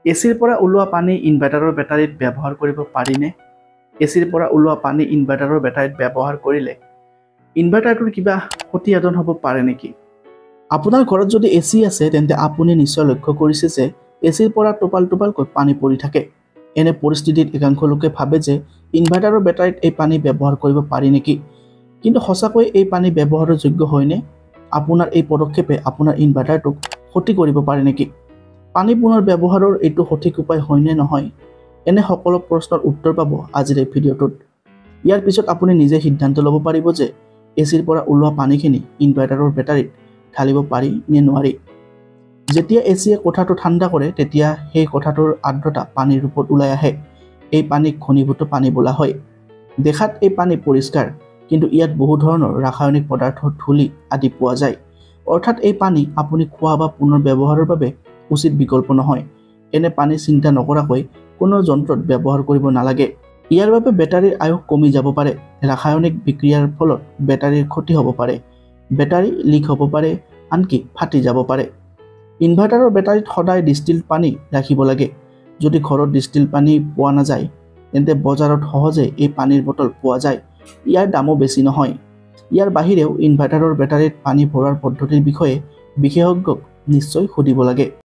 এচিৰ পৰা ওলোৱা পানী ইনভাৰ্টাৰৰ বেটাৰীত ব্যৱহাৰ কৰিব পাৰিনে? এচিৰ পৰা ওলোৱা পানী ইনভাৰ্টাৰৰ বেটাৰীত ব্যৱহাৰ কৰিলে ইনভাৰ্টাৰটোৰ কিবা ক্ষতিসাধন হ'ব পাৰে নেকি? আপোনাৰ ঘৰত যদি এচি আছে তেন্তে আপুনি নিশ্চয় লক্ষ্য কৰিছে যে এচিৰ পৰা টোপাল টোপালকৈ পানী পৰি থাকে। এনে পৰিস্থিতিত একাংশ লোকে ভাবে যে ইনভাৰ্টাৰৰ বেটাৰীত এই পানী ব্যৱহাৰ কৰিব পাৰি নেকি? কিন্তু সঁচাকৈ এই পানী ব্যৱহাৰৰ যোগ্য হয়নে? আপোনাৰ এই পদক্ষেপে আপোনাৰ ইনভাৰ্টাৰটোক ক্ষতি কৰিব পাৰে নেকি? পানী পুনৰ ব্যৱহাৰৰ এইটো সঠিক উপায় হয়নে নহয়? এনে সকলো প্ৰশ্নৰ উত্তৰ পাব আজিৰ এই ভিডিঅ'টোত। ইয়াৰ পিছত আপুনি নিজে সিদ্ধান্ত ল'ব পাৰিব যে এচিৰ পৰা ওলোৱা পানীখিনি ইনভাৰ্টাৰৰ বেটাৰীত ঢালিব পাৰি নে নোৱাৰি। যেতিয়া এচিয়ে কোঠাটো ঠাণ্ডা কৰে তেতিয়া সেই কোঠাটোৰ আৰ্দ্ৰতা পানীৰ ৰূপত ওলাই আহে। এই পানীক ঘনীভূত পানী বোলা হয়। দেখাত এই পানী পৰিষ্কাৰ, কিন্তু ইয়াত বহু ধৰণৰ ৰাসায়নিক পদাৰ্থ, ধূলি আদি পোৱা যায়। অৰ্থাৎ এই পানী আপুনি খোৱা বা পুনৰ ব্যৱহাৰৰ বাবে উচিত বিকল্প নহয়। এনে পানী চিন্তা নকৰাকৈ কোনো যন্ত্ৰত ব্যৱহাৰ কৰিব নালাগে। ইয়াৰ বাবে বেটাৰীৰ আয়ুস কমি যাব পাৰে। ৰাসায়নিক বিক্ৰিয়াৰ ফলত বেটাৰীৰ ক্ষতি হ'ব পাৰে। বেটাৰী লিক হ'ব পাৰে, আনকি ফাটি যাব পাৰে। ইনভাৰ্টাৰৰ বেটাৰীত সদায় ডিষ্টিল্ড পানী ৰাখিব লাগে। যদি ঘৰত ডিষ্টিল্ড পানী পোৱা নাযায় তেন্তে বজাৰত সহজে এই পানীৰ বটল পোৱা যায়। ইয়াৰ দামো বেছি নহয়। ইয়াৰ বাহিৰেও ইনভাৰ্টাৰৰ বেটাৰীত পানী ভৰোৱাৰ পদ্ধতিৰ বিষয়ে বিশেষজ্ঞক নিশ্চয় সুধিব লাগে।